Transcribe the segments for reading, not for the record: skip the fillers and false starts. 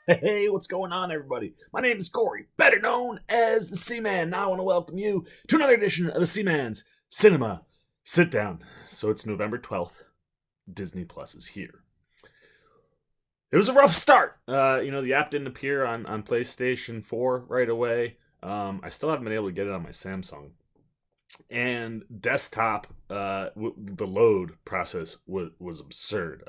Hey, what's going on, everybody? My name is Corey, better known as the Seaman. Now I want to welcome you to another edition of the Seaman's Cinema Sit Down. So it's November 12th. Disney Plus is here. It was a rough start. The app didn't appear on PlayStation 4 right away. I still haven't been able to get it on my Samsung. And desktop, the load process was absurd.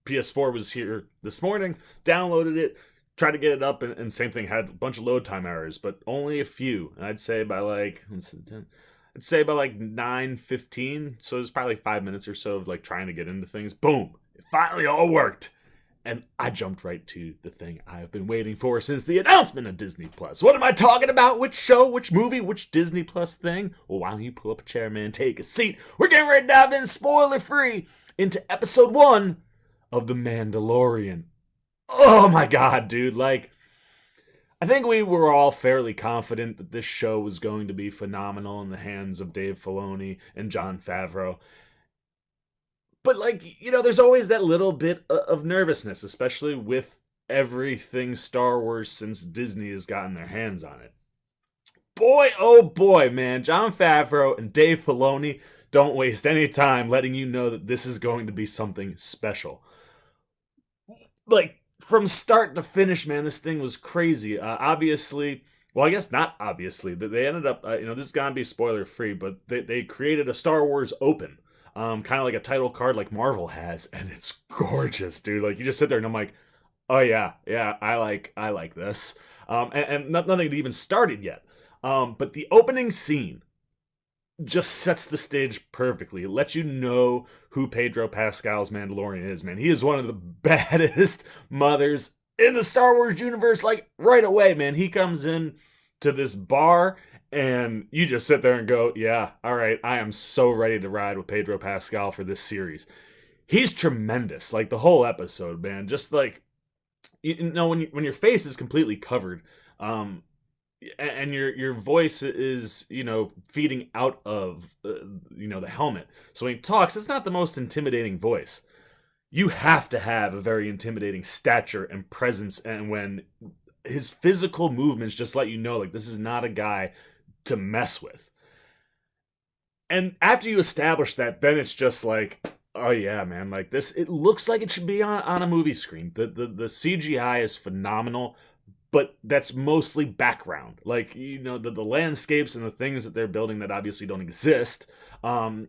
PS4 was here this morning, downloaded it, tried to get it up, and same thing, had a bunch of load time errors, but only a few. I'd say by like 9:15, so it was probably 5 minutes or so of like trying to get into things. Boom! It finally all worked. And I jumped right to the thing I've been waiting for since the announcement of Disney Plus. What am I talking about? Which show, which movie, which Disney Plus thing? Well, why don't you pull up a chair, man, take a seat. We're getting ready to dive in spoiler-free into episode 1 of The Mandalorian. Oh my god, dude. Like, I think we were all fairly confident that this show was going to be phenomenal in the hands of Dave Filoni and Jon Favreau. But, like, there's always that little bit of nervousness, especially with everything Star Wars since Disney has gotten their hands on it. Boy, oh boy, man. Jon Favreau and Dave Filoni don't waste any time letting you know that this is going to be something special. Like, from start to finish, man, this thing was crazy. Obviously, well, I guess not obviously. They ended up, this is going to be spoiler free, but they created a Star Wars Open. Kind of like a title card like Marvel has, and it's gorgeous, dude. Like, you just sit there and I'm like, oh yeah, I like this. And nothing had even started yet. But the opening scene just sets the stage perfectly. It lets you know who Pedro Pascal's Mandalorian is, man. He is one of the baddest mothers in the Star Wars universe, like right away, man. He comes in to this bar and you just sit there and go, yeah, all right, I am so ready to ride with Pedro Pascal for this series. He's tremendous, like the whole episode, man. Just like, when your face is completely covered, and your voice is feeding out of the helmet. So when he talks, it's not the most intimidating voice. You have to have a very intimidating stature and presence, and when his physical movements just let you know, like, this is not a guy to mess with. And after you establish that, then it's just like, oh yeah, man, like this, it looks like it should be on a movie screen. The CGI is phenomenal, but that's mostly background. Like, the landscapes and the things that they're building that obviously don't exist, are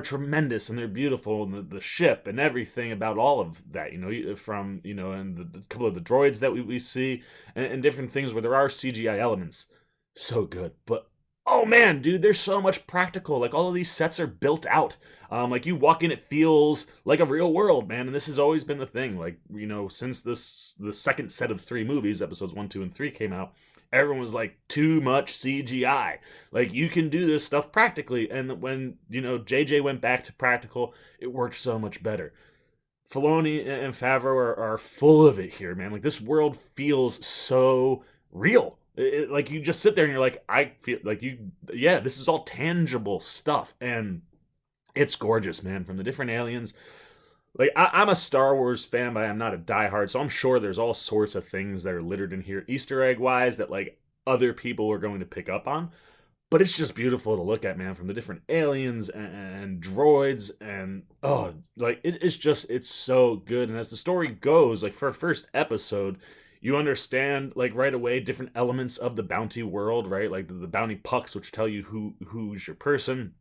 tremendous and they're beautiful, and the ship and everything about all of that, from, and the couple of the droids that we see, and different things where there are CGI elements. So good. But oh man, dude, there's so much practical. Like, all of these sets are built out. Like, you walk in, it feels like a real world, man. And this has always been the thing. Like, since the second set of 3 movies, episodes 1, 2, and 3 came out, everyone was like, too much CGI. Like, you can do this stuff practically. And when, JJ went back to practical, it worked so much better. Filoni and Favreau are full of it here, man. Like, this world feels so real. Like, you just sit there and you're like, I feel like this is all tangible stuff, and it's gorgeous, man. From the different aliens, like, I'm a Star Wars fan, but I'm not a diehard, so I'm sure there's all sorts of things that are littered in here, Easter egg wise, that like other people are going to pick up on. But it's just beautiful to look at, man. From the different aliens and droids, and it's so good. And as the story goes, like, for a first episode, you understand, like, right away, different elements of the bounty world, right? Like the bounty pucks, which tell you who's your person.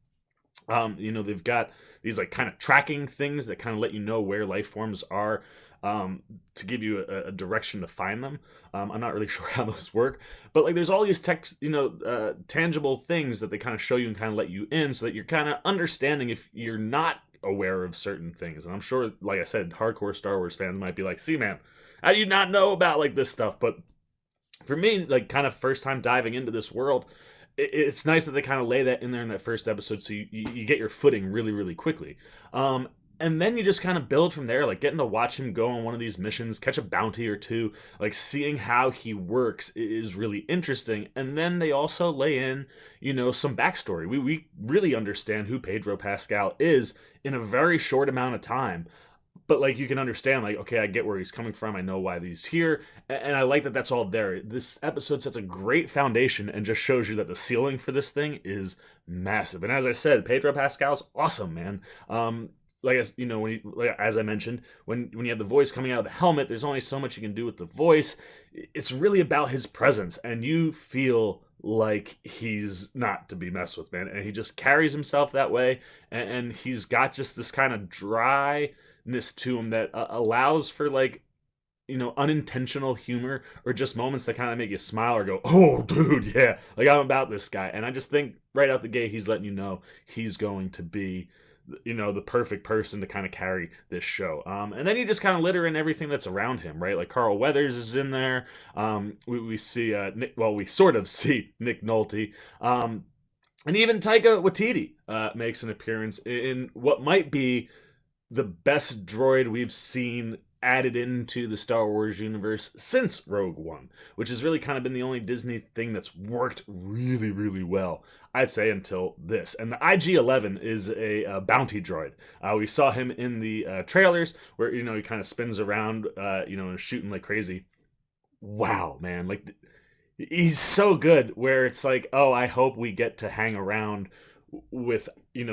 They've got these, like, kind of tracking things that kind of let you know where life forms are, to give you a direction to find them. I'm not really sure how those work, but like, there's all these tangible things that they kind of show you and kind of let you in, so that you're kind of understanding if you're not aware of certain things. And I'm sure, like I said, hardcore Star Wars fans might be like, see, man, how do you not know about like this stuff? But for me, like, kind of first time diving into this world, it's nice that they kind of lay that in there in that first episode, so you get your footing really, really quickly. And then you just kind of build from there, like getting to watch him go on one of these missions, catch a bounty or two, like seeing how he works is really interesting. And then they also lay in, some backstory. We really understand who Pedro Pascal is in a very short amount of time. but like you can understand, like, okay, I get where he's coming from. I know why he's here, and I like that that's all there. This episode sets a great foundation and just shows you that the ceiling for this thing is massive. And as I said, Pedro Pascal's awesome, man. When as I mentioned, when you have the voice coming out of the helmet, there's only so much you can do with the voice. It's really about his presence, and you feel like he's not to be messed with, man. And he just carries himself that way, and he's got just this kind of dryness to him that allows for like unintentional humor or just moments that kind of make you smile or go, oh, dude, yeah, like I'm about this guy. And I just think right out the gate, he's letting you know he's going to be the perfect person to kind of carry this show. And then you just kind of litter in everything that's around him, right? Like Carl Weathers is in there. We see we sort of see Nick Nolte. And even Taika Waititi makes an appearance in what might be the best droid we've seen added into the Star Wars universe since Rogue One, which has really kind of been the only Disney thing that's worked really, really well, I'd say, until this. And the IG-11 is a bounty droid. We saw him in the trailers where, he kind of spins around, and shooting like crazy. Wow, man. Like, he's so good where it's like, oh, I hope we get to hang around with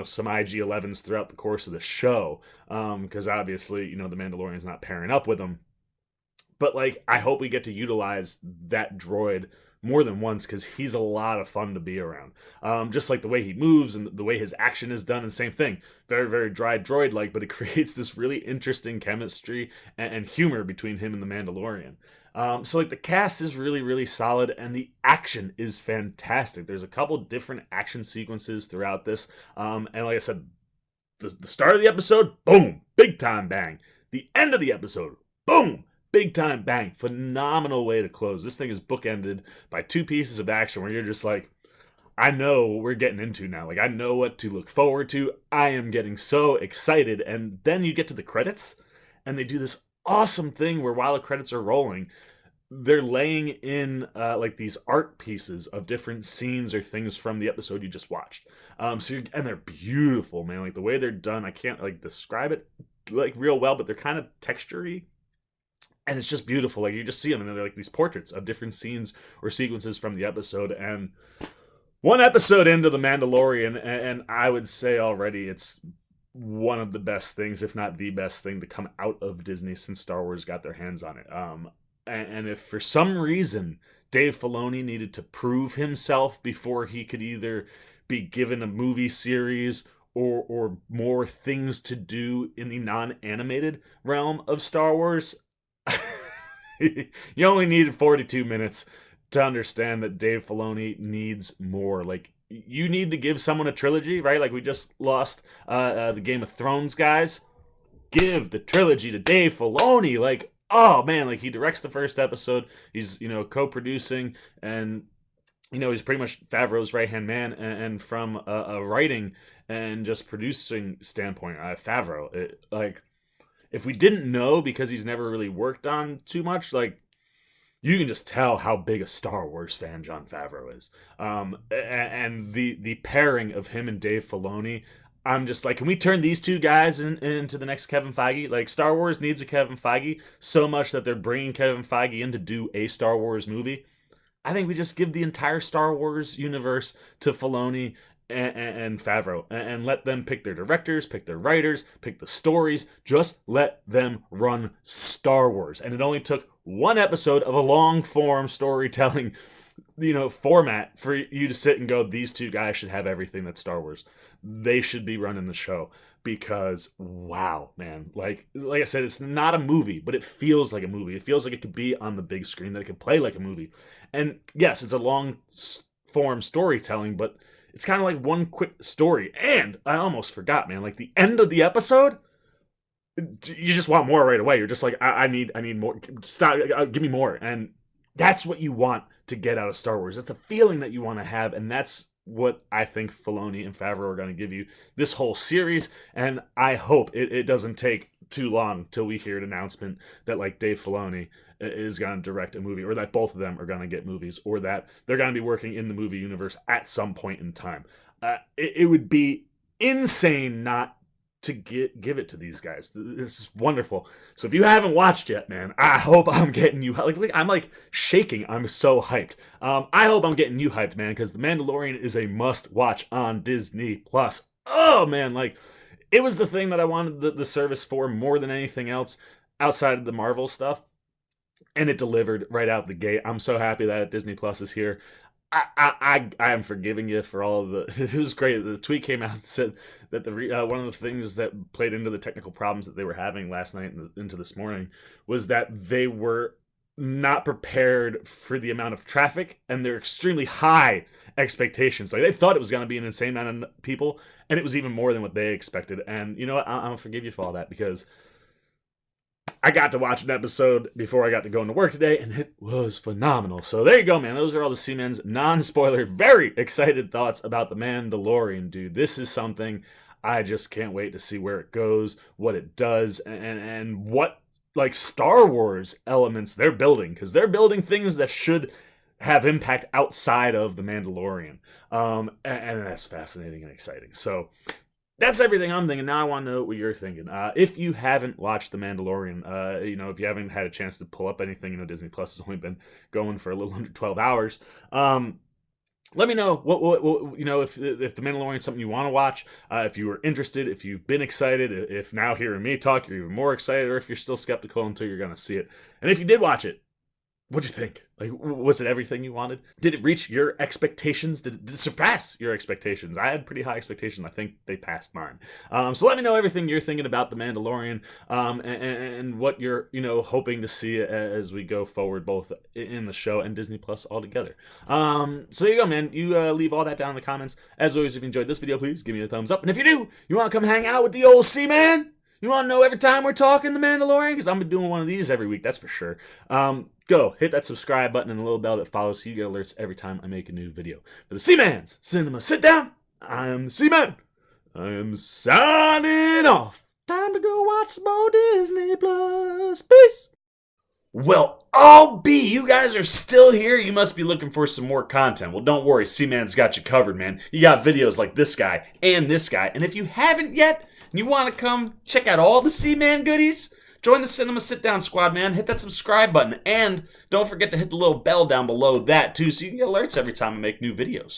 some IG-11s throughout the course of the show, because obviously the Mandalorian's not pairing up with them, but like I hope we get to utilize that droid more than once because he's a lot of fun to be around. Just like the way he moves and the way his action is done, and same thing, very, very dry droid like, but it creates this really interesting chemistry and humor between him and the Mandalorian. So like the cast is really, really solid, and the action is fantastic. There's a couple different action sequences throughout this. And like I said, the start of the episode, boom, big time bang. The end of the episode, boom, big time bang. Phenomenal way to close. This thing is bookended by two pieces of action where you're just like, I know what we're getting into now. Like, I know what to look forward to. I am getting so excited. And then you get to the credits, and they do this awesome thing where while the credits are rolling, they're laying in like these art pieces of different scenes or things from the episode you just watched. And they're beautiful, man. Like the way they're done, I can't like describe it like real well, but they're kind of textury. And it's just beautiful. Like you just see them, and they're like these portraits of different scenes or sequences from the episode. And one episode into The Mandalorian, and I would say already it's one of the best things, if not the best thing, to come out of Disney since Star Wars got their hands on it. And if for some reason Dave Filoni needed to prove himself before he could either be given a movie series or more things to do in the non-animated realm of Star Wars, you only needed 42 minutes to understand that Dave Filoni needs more. Like, you need to give someone a trilogy, right? Like we just lost the Game of Thrones guys. Give the trilogy to Dave Filoni. Like, oh man, like he directs the first episode. He's co-producing, and he's pretty much Favreau's right-hand man. And from a writing and just producing standpoint, Favreau, like if we didn't know because he's never really worked on too much, like you can just tell how big a Star Wars fan Jon Favreau is. And the pairing of him and Dave Filoni, I'm just like, can we turn these two guys into the next Kevin Feige? Like, Star Wars needs a Kevin Feige so much that they're bringing Kevin Feige in to do a Star Wars movie. I think we just give the entire Star Wars universe to Filoni and Favreau, and let them pick their directors, pick their writers, pick the stories. Just let them run Star Wars. And it only took one episode of a long-form storytelling format for you to sit and go, these two guys should have everything that's Star Wars. They should be running the show, because wow, man, like I said, it's not a movie, but it feels like a movie. It feels like it could be on the big screen, that it could play like a movie. And yes, it's a long form storytelling, but it's kind of like one quick story. And I almost forgot, man, like the end of the episode, you just want more right away. You're just like, I need more. Stop, give me more. And that's what you want to get out of Star Wars. That's the feeling that you want to have, and that's what I think Filoni and Favreau are going to give you this whole series. And I hope it doesn't take too long till we hear an announcement that like Dave Filoni is going to direct a movie, or that both of them are going to get movies, or that they're going to be working in the movie universe at some point in time. It would be insane not to give it to these guys. This is wonderful. So if you haven't watched yet, man, I hope I'm getting you like I'm like shaking. I'm so hyped. I hope I'm getting you hyped, man, because The Mandalorian is a must watch on Disney Plus. Oh man, like it was the thing that I wanted the service for more than anything else outside of the Marvel stuff, and it delivered right out the gate. I'm so happy that Disney Plus is here. I am forgiving you for all of the. It was great. The tweet came out and said that one of the things that played into the technical problems that they were having last night and into this morning was that they were not prepared for the amount of traffic and their extremely high expectations. Like they thought it was going to be an insane amount of people, and it was even more than what they expected. And you know what? I'm gonna forgive you for all that because I got to watch an episode before I got to go into work today, and it was phenomenal. So there you go, man. Those are all the Seaman's non-spoiler, very excited thoughts about The Mandalorian, dude. This is something I just can't wait to see where it goes, what it does, and what, like, Star Wars elements they're building. Because they're building things that should have impact outside of The Mandalorian. And that's fascinating and exciting. So that's everything I'm thinking. Now I want to know what you're thinking. If you haven't watched The Mandalorian, if you haven't had a chance to pull up anything, Disney Plus has only been going for a little under 12 hours. Let me know what if The Mandalorian is something you want to watch. If you were interested, if you've been excited, if now hearing me talk you're even more excited, or if you're still skeptical until you're going to see it. And if you did watch it, what'd you think? Like, was it everything you wanted? Did it reach your expectations? Did it surpass your expectations? I had pretty high expectations. I think they passed mine. So let me know everything you're thinking about The Mandalorian, and what you're, hoping to see as we go forward, both in the show and Disney Plus altogether. So there you go, man. You leave all that down in the comments. As always, if you enjoyed this video, please give me a thumbs up. And if you do, you want to come hang out with the old Seaman? You want to know every time we're talking The Mandalorian? Because I'm doing one of these every week, that's for sure. Go hit that subscribe button and the little bell that follows so you get alerts every time I make a new video. For the Seaman's Cinema Sit Down, I am the Seaman. I am signing off. Time to go watch some more Disney Plus. Peace. Well, I'll be. You guys are still here. You must be looking for some more content. Well, don't worry. Seaman's got you covered, man. You got videos like this guy and this guy. And if you haven't yet, and you want to come check out all the Seaman goodies, join the Cinema Sit Down squad, man. Hit that subscribe button. And don't forget to hit the little bell down below that, too, so you can get alerts every time I make new videos.